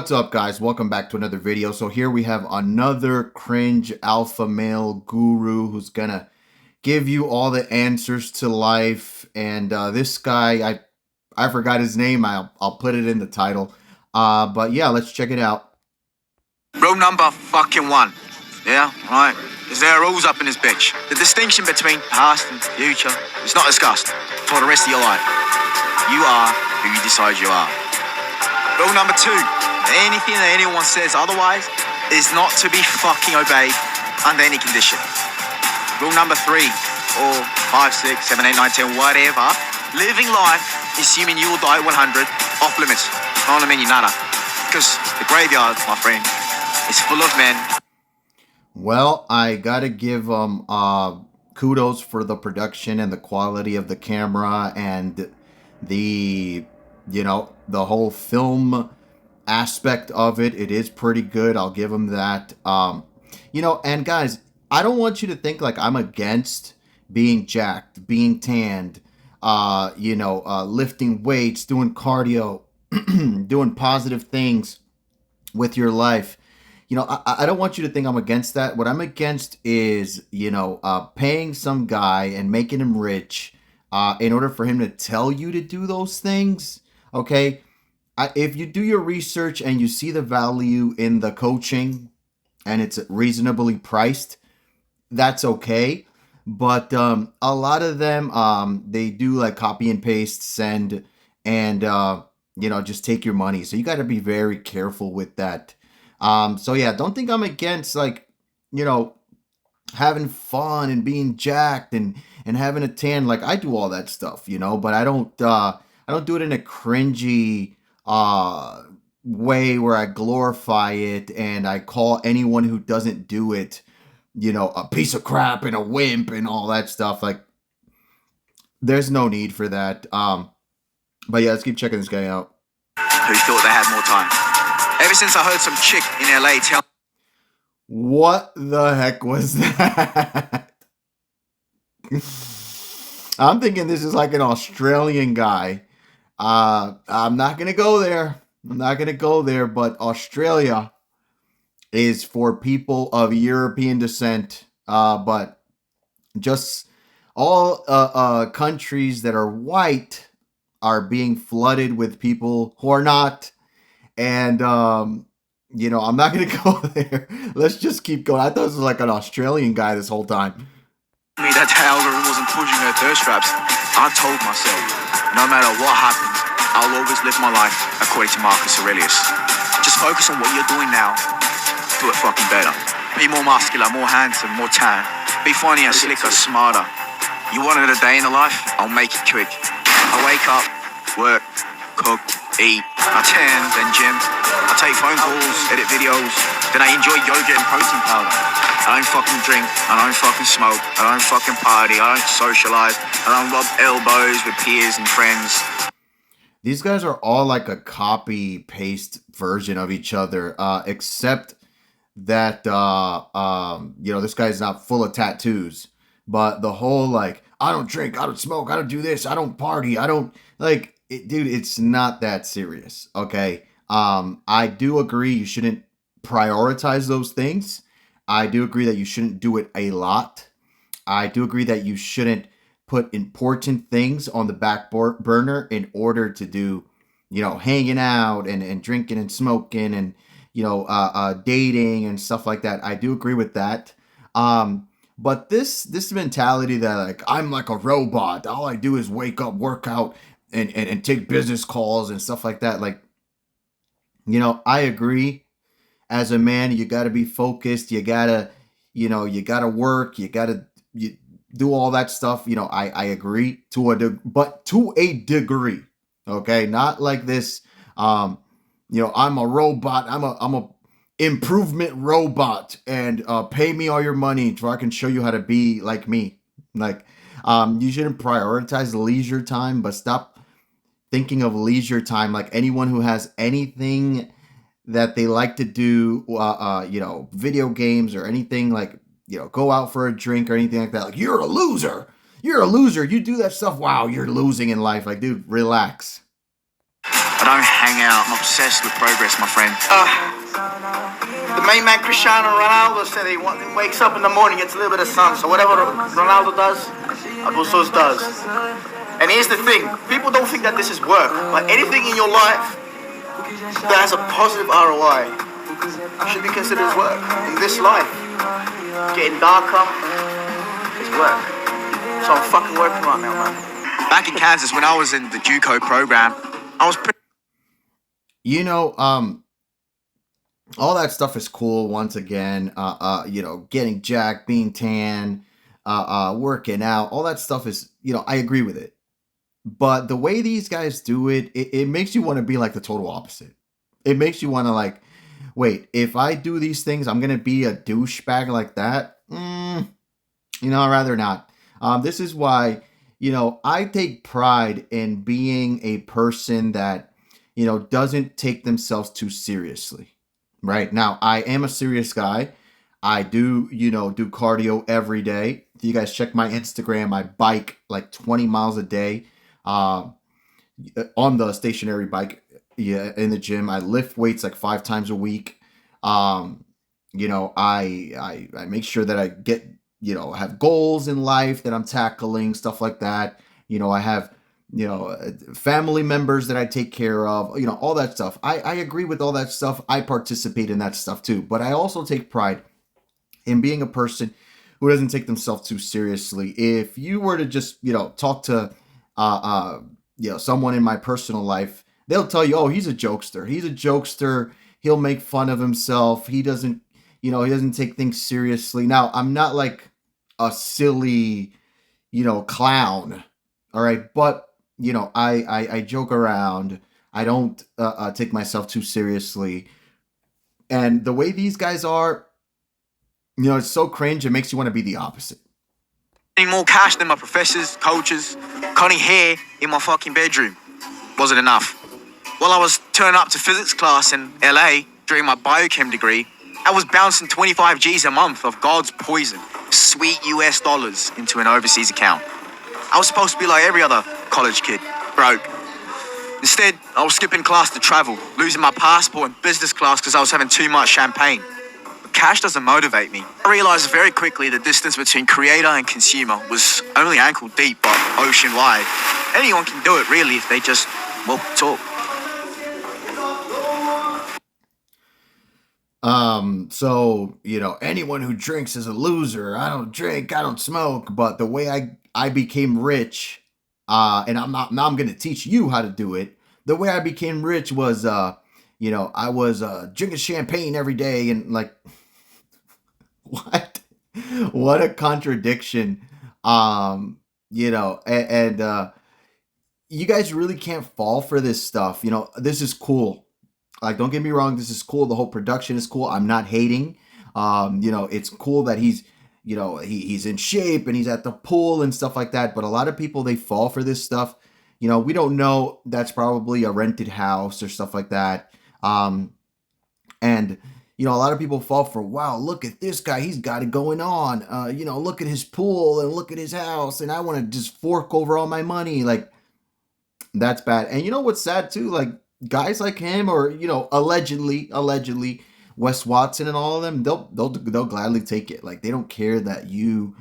What's up, guys? Welcome back to another video. So here we have another cringe alpha male guru who's gonna give you all the answers to life. And this guy, I forgot his name. I'll put it in the title. But yeah, let's check it out. Rule number fucking one. Yeah, right. Is there rules up in this bitch? The distinction between past and future is not discussed for the rest of your life. You are who you decide you are. Rule number two. Anything that anyone says otherwise is not to be fucking obeyed under any condition. Rule number 3, or 5, 6, 7, 8, 9, 10, whatever. Living life, assuming you will die at 100, off limits. No one mean nada. Because the graveyard, my friend, is full of men. Well, I gotta give kudos for the production and the quality of the camera and the the whole film aspect of it. It is pretty good. I'll give him that. And guys, I don't want you to think like I'm against being jacked, being tanned, lifting weights, doing cardio, doing positive things with your life. I don't want you to think I'm against that. What I'm against is, paying some guy and making him rich in order for him to tell you to do those things. Okay. If you do your research and you see the value in the coaching and it's reasonably priced, that's okay. But a lot of them, they do like copy and paste, send, and, just take your money. So you got to be very careful with that. So yeah, don't think I'm against having fun and being jacked and having a tan. Like I do all that stuff, but I don't do it in a cringy way where I glorify it and I call anyone who doesn't do it, a piece of crap and a wimp and all that stuff. Like there's no need for that. But yeah, let's keep checking this guy out. Who thought they had more time? Ever since I heard some chick in LA tell... What the heck was that? I'm thinking this is like an Australian guy. I'm not going to go there. But Australia is for people of European descent. But just all countries that are white are being flooded with people who are not. And, I'm not going to go there. Let's just keep going. I thought this was like an Australian guy this whole time. Me that the algorithm wasn't pushing her thirst traps. I told myself, no matter what happens, I'll always live my life according to Marcus Aurelius. Just focus on what you're doing now. Do it fucking better. Be more muscular, more handsome, more tan. Be funnier, slicker, smarter. You wanted a day in the life? I'll make it quick. I wake up, work, cook, eat. I tan, then gym. I take phone calls, edit videos. Then I enjoy yoga and protein powder. I don't fucking drink. I don't fucking smoke. I don't fucking party. I don't socialize. I don't rub elbows with peers and friends. These guys are all like a copy paste version of each other, except that this guy's not full of tattoos. But the whole like, I don't drink, I don't smoke, I don't do this, I don't party, I don't dude, it's not that serious. Okay. I do agree you shouldn't prioritize those things. I do agree that you shouldn't do it a lot. I do agree that you shouldn't put important things on the back burner in order to do, hanging out and drinking and smoking and, dating and stuff like that. I do agree with that. But this mentality that like, I'm like a robot. All I do is wake up, work out and take business calls and stuff like that. Like, I agree. As a man, you got to be focused. You gotta work. You do all that stuff. I agree but to a degree. Okay, not like this. I'm a robot. I'm a improvement robot, and pay me all your money so I can show you how to be like me. Like, you shouldn't prioritize leisure time, but stop thinking of leisure time like anyone who has anything that they like to do, video games or anything like, go out for a drink or anything like that. Like, you're a loser. You're a loser. You do that stuff. Wow, you're losing in life. Like, dude, relax. I don't hang out. I'm obsessed with progress, my friend. The main man Cristiano Ronaldo said he wakes up in the morning, gets a little bit of sun. So whatever Ronaldo does, Abusos does. And here's the thing, people don't think that this is work, but anything in your life that has a positive ROI should be considered as work. In this life, getting darker is work. So I'm fucking working right now, man. Back in Kansas, when I was in the JUCO program, I was pretty... You know, all that stuff is cool. Once again, you know, getting jacked, being tan, working out, all that stuff is, you know, I agree with it. But the way these guys do it, it makes you want to be like the total opposite. It makes you want to like, wait, if I do these things, I'm gonna be a douchebag like that. You know, I'd rather not. This is why, you know, I take pride in being a person that, you know, doesn't take themselves too seriously. Right now, I am a serious guy. I do, you know, do cardio every day. If you guys check my Instagram, I bike like 20 miles a day on the stationary bike. Yeah, in the gym, I lift weights like 5 times a week. You know, I make sure that I get, you know, have goals in life that I'm tackling, stuff like that. You know, I have, you know, family members that I take care of, you know, all that stuff. I agree with all that stuff. I participate in that stuff too. But I also take pride in being a person who doesn't take themselves too seriously. If you were to just, you know, talk to, you know, someone in my personal life, they'll tell you, oh, he's a jokester. He's a jokester. He'll make fun of himself. He doesn't, you know, he doesn't take things seriously. Now, I'm not like a silly, you know, clown. All right. But, you know, I joke around. I don't take myself too seriously. And the way these guys are, you know, it's so cringe. It makes you want to be the opposite. More cash than my professors, coaches, cutting hair in my fucking bedroom. Wasn't enough. While I was turning up to physics class in LA during my biochem degree, I was bouncing 25 G's a month of God's poison, sweet US dollars, into an overseas account. I was supposed to be like every other college kid, broke. Instead, I was skipping class to travel, losing my passport in business class because I was having too much champagne. But cash doesn't motivate me. I realized very quickly the distance between creator and consumer was only ankle deep but ocean wide. Anyone can do it really if they just, well, talk. So, you know, anyone who drinks is a loser. I don't drink, I don't smoke, but the way I became rich, and I'm going to teach you how to do it. The way I became rich was, you know, I was, drinking champagne every day and like, what a contradiction. You know, and you guys really can't fall for this stuff. You know, this is cool. Like, don't get me wrong, this is cool. The whole production is cool. I'm not hating. You know, it's cool that he's, you know, he's in shape and he's at the pool and stuff like that. But a lot of people, they fall for this stuff. You know, we don't know. That's probably a rented house or stuff like that. And, you know, a lot of people fall for, wow, look at this guy. He's got it going on. You know, look at his pool and look at his house. And I want to just fork over all my money. Like, that's bad. And you know what's sad too? Like, guys like him, or, you know, allegedly Wes Watson and all of them, they'll gladly take it. Like, they don't care that you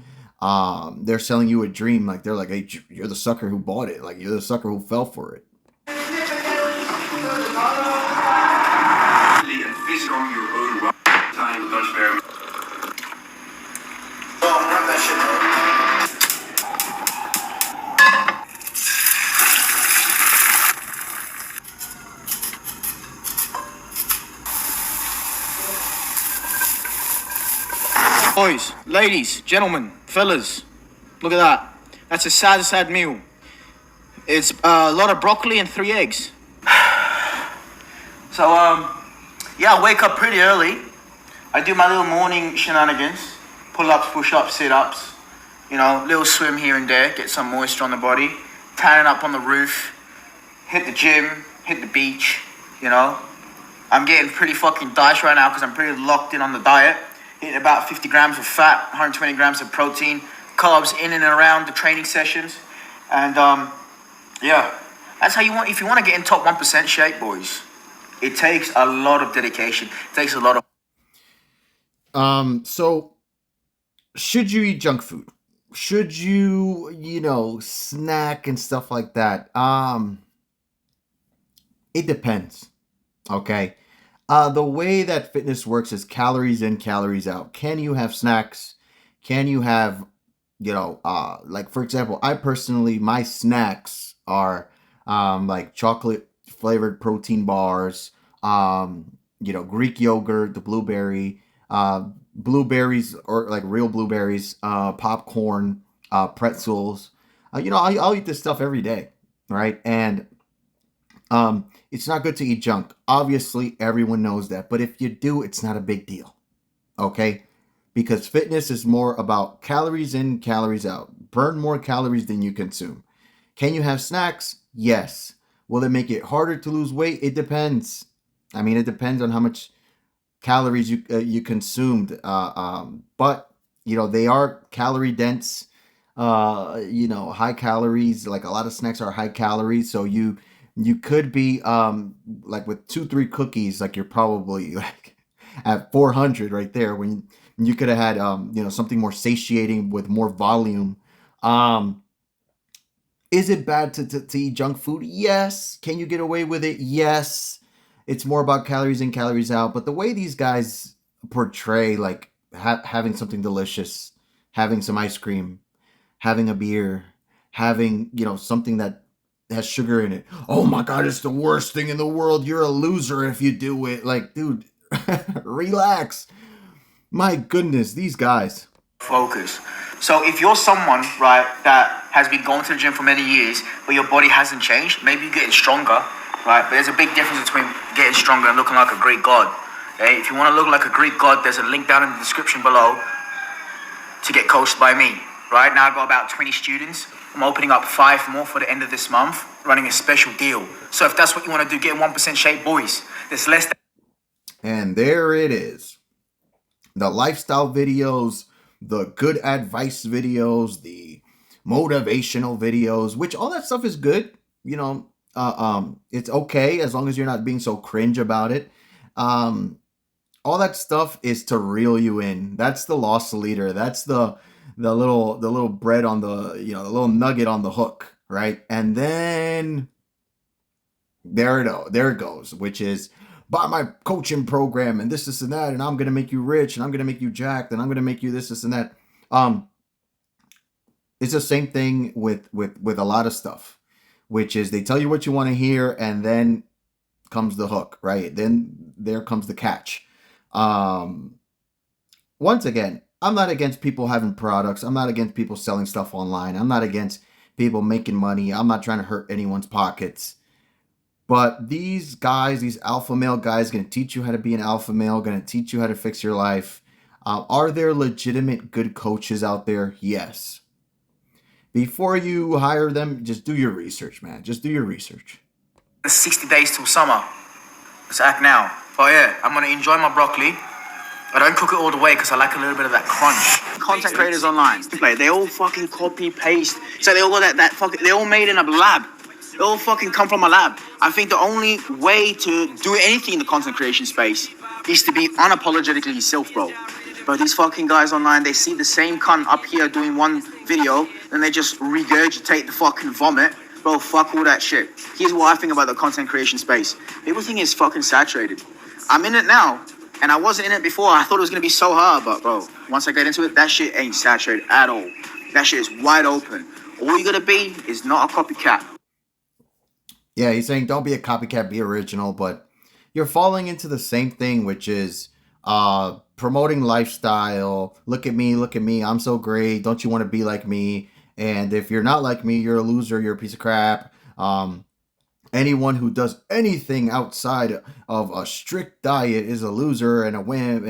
they're selling you a dream. Like, they're like, hey, you're the sucker who bought it. Like, you're the sucker who fell for it. Boys, ladies, gentlemen, fellas, look at that. That's a sad meal. It's a lot of broccoli and 3 eggs. So, yeah, I wake up pretty early. I do my little morning shenanigans. Pull-ups, push-ups, sit-ups. You know, little swim here and there, get some moisture on the body. Tanning up on the roof. Hit the gym, hit the beach, you know. I'm getting pretty fucking diced right now because I'm pretty locked in on the diet. Eating about 50 grams of fat, 120 grams of protein, carbs in and around the training sessions. And, yeah, That's how you want. If you want to get in top 1% shape, boys, it takes a lot of dedication. It takes a lot of. So should you eat junk food? Should you, snack and stuff like that? It depends. Okay. The way that fitness works is calories in, calories out. Can you have snacks? Can you have, like for example, I personally, my snacks are like chocolate flavored protein bars, Greek yogurt, the blueberry, blueberries or like real blueberries, popcorn, pretzels. I'll eat this stuff every day, right? And it's not good to eat junk. Obviously, everyone knows that. But if you do, it's not a big deal. Okay? Because fitness is more about calories in, calories out. Burn more calories than you consume. Can you have snacks? Yes. Will it make it harder to lose weight? It depends. I mean, it depends on how much calories you consumed. But they are calorie dense. High calories. Like a lot of snacks are high calories, so you could be like with 2-3 cookies, like you're probably like at 400 right there when you could have had something more satiating with more volume. Um, is it bad to eat junk food? Yes. Can you get away with it? Yes. It's more about calories in, calories out. But the way these guys portray like having something delicious, having some ice cream, having a beer, having, something that has sugar in it. Oh my God, it's the worst thing in the world. You're a loser if you do it. Like, dude, relax. My goodness, these guys. Focus. So if you're someone, right, that has been going to the gym for many years, but your body hasn't changed, maybe you're getting stronger, right? But there's a big difference between getting stronger and looking like a Greek god. Okay? If you want to look like a Greek god, there's a link down in the description below to get coached by me. Right now I've got about 20 students. I'm opening up 5 more for the end of this month, running a special deal. So if that's what you want to do, get in 1% shape, boys. There's less than. And there it is. The lifestyle videos, the good advice videos, the motivational videos, which all that stuff is good. It's okay as long as you're not being so cringe about it. All that stuff is to reel you in. That's the loss leader. That's the little bread on the the little nugget on the hook, right? And then there it goes, which is buy my coaching program and this and that, and I'm gonna make you rich, and I'm gonna make you jacked, and I'm gonna make you this and that. It's the same thing with a lot of stuff, which is they tell you what you want to hear, and then comes the hook, right? Then there comes the catch. Once again, I'm not against people having products. I'm not against people selling stuff online. I'm not against people making money. I'm not trying to hurt anyone's pockets. But these guys, these alpha male guys, going to teach you how to be an alpha male, going to teach you how to fix your life. Are there legitimate good coaches out there? Yes. Before you hire them, just do your research, man. Just do your research. 60 days till summer. Let's act now. Oh yeah, I'm going to enjoy my broccoli. I don't cook it all the way because I like a little bit of that crunch. Content creators online, like they all fucking copy paste. So they all got that fucking. They all made in a lab. They all fucking come from a lab. I think the only way to do anything in the content creation space is to be unapologetically yourself, bro. But these fucking guys online, they see the same cunt up here doing one video, and they just regurgitate the fucking vomit. Bro, fuck all that shit. Here's what I think about the content creation space. People think it's fucking saturated. I'm in it now. And I wasn't in it before. I thought it was going to be so hard. But, bro, once I get into it, that shit ain't saturated at all. That shit is wide open. All you got to be is not a copycat. Yeah, he's saying don't be a copycat, be original. But you're falling into the same thing, which is promoting lifestyle. Look at me. I'm so great. Don't you want to be like me? And if you're not like me, you're a loser. You're a piece of crap. Anyone who does anything outside of a strict diet is a loser and a wimp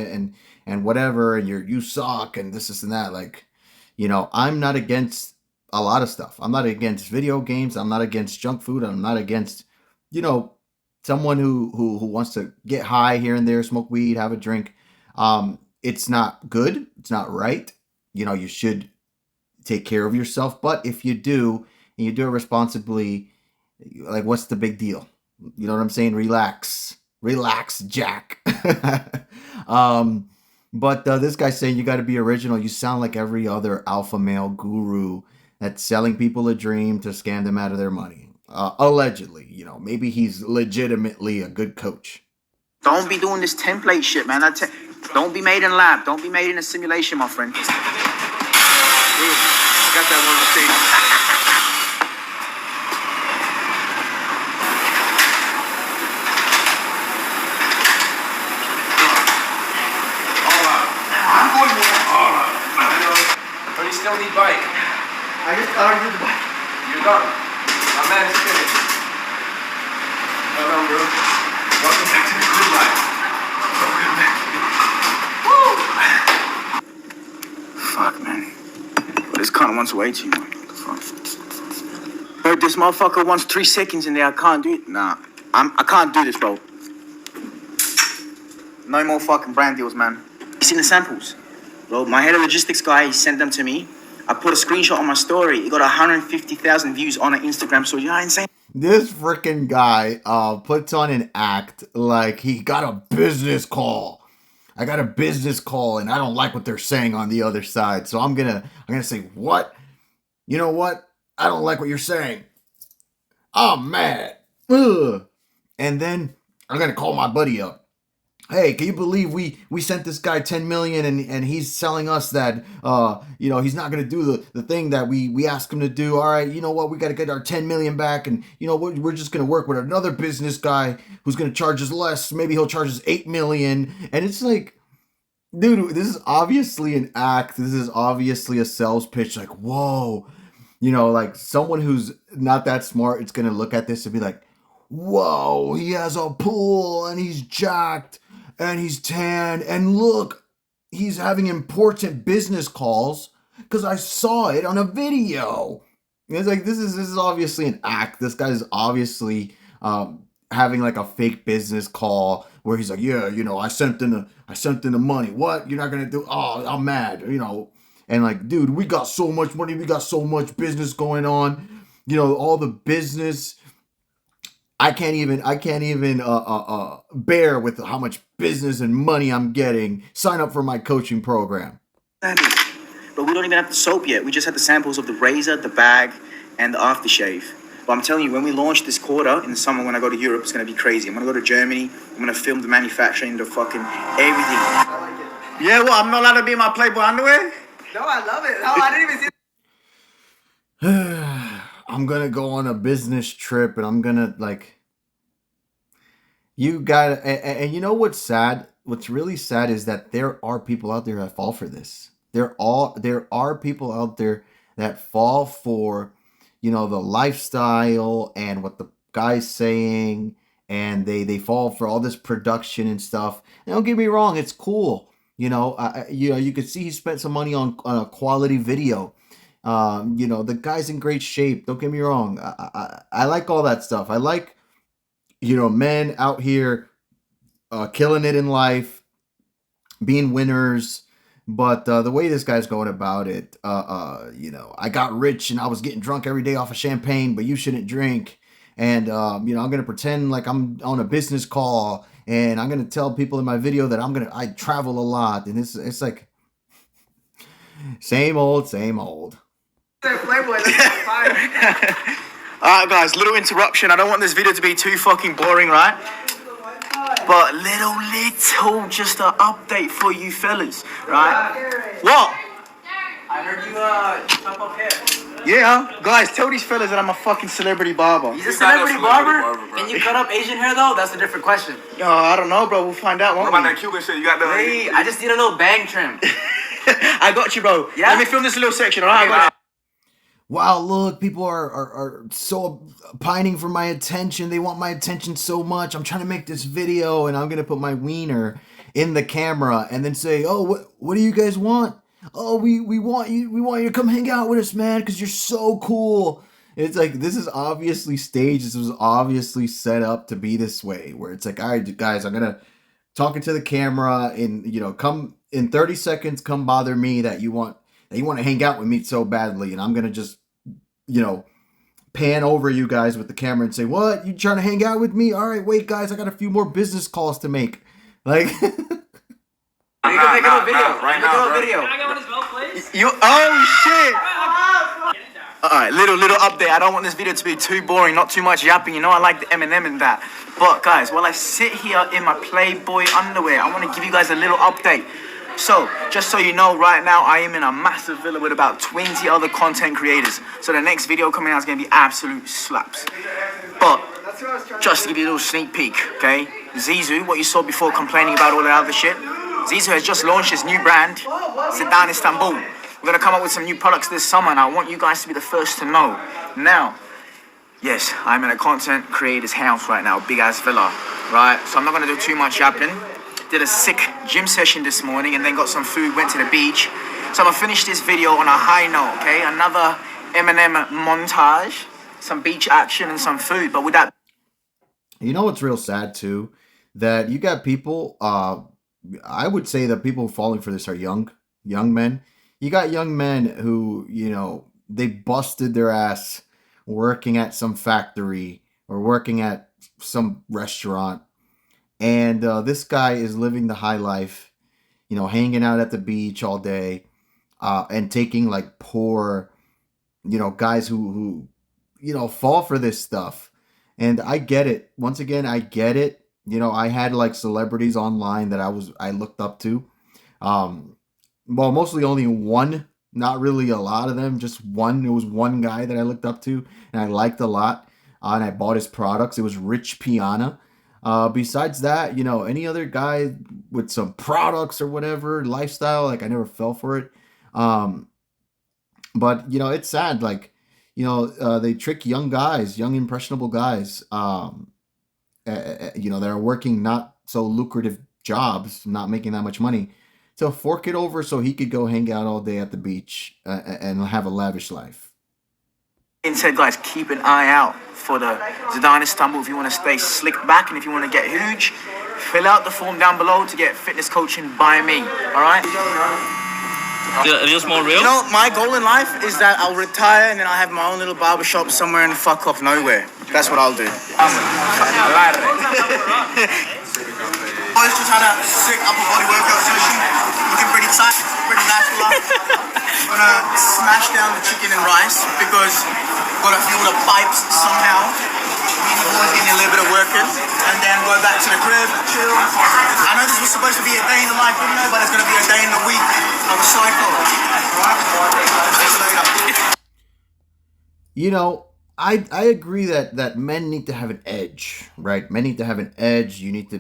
and whatever, and you suck and this and that. Like, I'm not against a lot of stuff. I'm not against video games. I'm not against junk food. I'm not against, someone who wants to get high here and there, smoke weed, have a drink. It's not good. It's not right. You should take care of yourself. But if you do, and you do it responsibly, Like, what's the big deal? You know what I'm saying? Relax. Relax, Jack. um, but this guy's saying you got to be original. You sound like every other alpha male guru that's selling people a dream to scam them out of their money. Allegedly, maybe he's legitimately a good coach. Don't be doing this template shit, man. Don't be made in lab. Don't be made in a simulation, my friend. Got that one mistake. But you still need bike. I already did the bike. You're done. My man is finished. Well done, bro. Welcome back to the good life. Welcome back. Woo! Fuck, man. This cunt wants way too much. What the fuck? Heard this motherfucker wants 3 seconds in there. I can't do it. Nah. I can't do this, bro. No more fucking brand deals, man. You seen the samples? Bro, my head of logistics guy, he sent them to me. I put a screenshot on my story. It got 150,000 views on an Instagram story. You know what I'm saying? This freaking guy puts on an act like he got a business call. I got a business call and I don't like what they're saying on the other side. So I'm gonna say, what? You know what? I don't like what you're saying. I'm mad. Ugh. And then I'm gonna call my buddy up. Hey, can you believe we sent this guy 10 million and he's telling us that he's not gonna do the thing that we asked him to do. All right, you know what? We gotta get our 10 million back, and we're just gonna work with another business guy who's gonna charge us less. Maybe he'll charge us 8 million. And it's like, dude, this is obviously an act. This is obviously a sales pitch. Like, whoa, like someone who's not that smart, it's gonna look at this and be like, whoa, he has a pool and he's jacked. And he's tan, and look, he's having important business calls because I saw it on a video. And it's like, this is obviously an act. This guy's obviously having like a fake business call where he's like, yeah, I sent in the money. What? You're not gonna do? Oh, I'm mad. And like, dude, we got so much money. We got so much business going on. All the business. I can't even bear with how much business and money I'm getting. Sign up for my coaching program. But we don't even have the soap yet. We just had the samples of the razor, the bag, and the aftershave. But I'm telling you, when we launch this quarter in the summer, when I go to Europe, it's going to be crazy. I'm going to go to Germany. I'm going to film the manufacturing, the fucking everything. I like it. Yeah, well, I'm not allowed to be in my Playboy underwear? No, I love it. No, I didn't even see I'm going to go on a business trip and I'm going to you got and you know what's sad? What's really sad is that there are people out there that fall for this. There are people out there that fall for, the lifestyle and what the guy's saying, and they fall for all this production and stuff. And don't get me wrong, it's cool. You could see he spent some money on a quality video. The guy's in great shape. Don't get me wrong. I like all that stuff. I like, men out here killing it in life, being winners. But the way this guy's going about it, I got rich and I was getting drunk every day off of champagne, but you shouldn't drink. And, I'm going to pretend like I'm on a business call and I'm going to tell people in my video that I travel a lot. And it's like, same old. Playboy. That's fire. Alright, guys, little interruption. I don't want this video to be too fucking boring, right? But little, just an update for you fellas, right? What? I heard you chop off hair. Yeah, guys, tell these fellas that I'm a fucking celebrity barber. He's a celebrity barber? Can you cut up Asian hair though? That's a different question. I don't know, bro. We'll find out, won't What we? about that Cuban shit? You got the... Hey, I just need a little bang trim. I got you, bro. Yeah? Let me film this little section, alright? Okay, Wow, look, people are so pining for my attention. They want my attention so much. I'm trying to make this video, and I'm going to put my wiener in the camera and then say, oh, what do you guys want? Oh, we want you to come hang out with us, man, because you're so cool. It's like, this is obviously staged. This was obviously set up to be this way, where it's like, all right, guys, I'm going to talk into the camera and, come in 30 seconds, come bother me that you want to hang out with me so badly. And I'm going to just, pan over you guys with the camera and say, "What? You trying to hang out with me? All right, wait, guys, I got a few more business calls to make." Like, You can make it a video. Right Make it now, a video. Can I go on his belt, please? All right, little update. I don't want this video to be too boring, not too much yapping. You know, I like the Eminem and that. But guys, while I sit here in my Playboy underwear, I want to give you guys a little update. So, just so you know, right now I am in a massive villa with about 20 other content creators. So the next video coming out is going to be absolute slaps. But just to give you a little sneak peek, okay? Zizou, what you saw before complaining about all that other shit, Zizou has just launched his new brand, Zedan Istanbul. We're going to come up with some new products this summer, and I want you guys to be the first to know. Now, yes, I'm in a content creator's house right now, big ass villa, right? So I'm not going to do too much yapping. Did a sick gym session this morning and then got some food, went to the beach. So I'm going to finish this video on a high note, okay? Another Eminem montage, some beach action and some food. But with that... you know what's real sad too? That you got people, I would say that people falling for this are young men. You got young men who, you know, they busted their ass working at some factory or working at some restaurant. And this guy is living the high life, you know, hanging out at the beach all day and taking like poor, you know, guys who, you know, fall for this stuff. And I get it. Once again, I get it. You know, I had like celebrities online that I looked up to. Well, mostly only one, not really a lot of them, just one. It was one guy that I looked up to and I liked a lot. And I bought his products. It was Rich Piana. Besides that, you know, any other guy with some products or whatever, lifestyle, like I never fell for it. But, you know, it's sad. Like, you know, they trick young guys, young impressionable guys, you know, that are working not so lucrative jobs, not making that much money, to fork it over so he could go hang out all day at the beach and have a lavish life. Instead, guys, keep an eye out for the Zedan Istanbul if you want to stay slick back, and if you want to get huge, fill out the form down below to get fitness coaching by me, all right? Are these more real? You know, my goal in life is that I'll retire and then I'll have my own little barbershop somewhere in the fuck off nowhere. That's what I'll do. I just had a sick upper body workout session, looking pretty tight, pretty muscular. I'm gonna smash down the chicken and rice because I've got to fuel the pipes somehow. Getting a little bit of working, and then go back to the crib, chill. I know this was supposed to be a day in the life video, but it's gonna be a day in the week of a cycle. Alright? You know, I agree that men need to have an edge, right? Men need to have an edge. You need to,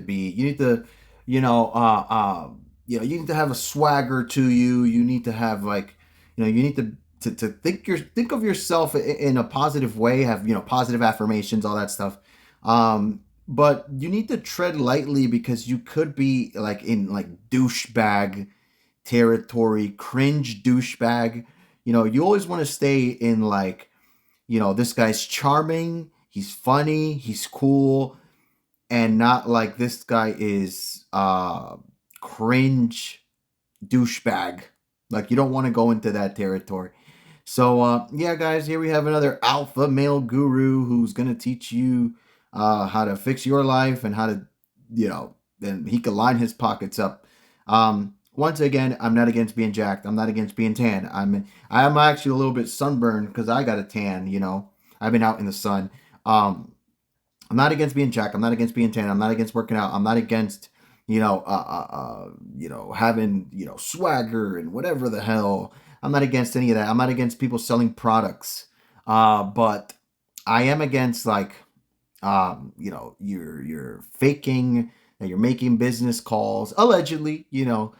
you know, you need to have a swagger to you. You need to have like, you know, you need to think of yourself in a positive way, have, you know, positive affirmations, all that stuff. But you need to tread lightly because you could be like in like douchebag territory, cringe douchebag. You know, you always want to stay in like, you know, this guy's charming, he's funny, he's cool, and not like this guy is cringe douchebag. Like, you don't want to go into that territory. So, yeah, guys, here we have another alpha male guru who's going to teach you how to fix your life and how to, you know, then he can line his pockets up. Once again, I'm not against being jacked. I'm not against being tan. I'm actually a little bit sunburned because I got a tan, you know. I've been out in the sun. I'm not against being jacked. I'm not against being tan. I'm not against working out. I'm not against, you know, having, you know, swagger and whatever the hell. I'm not against any of that. I'm not against people selling products. But I am against like, you know, you're faking that you're making business calls, allegedly, you know,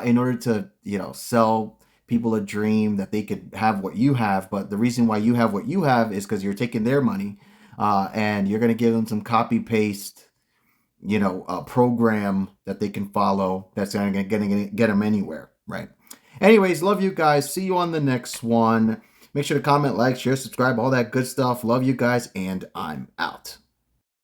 in order to, you know, sell people a dream that they could have what you have. But the reason why you have what you have is because you're taking their money and you're going to give them some copy paste, you know, program that they can follow that's going to get them anywhere, right? Anyways, love you guys. See you on the next one. Make sure to comment, like, share, subscribe, all that good stuff. Love you guys, and I'm out.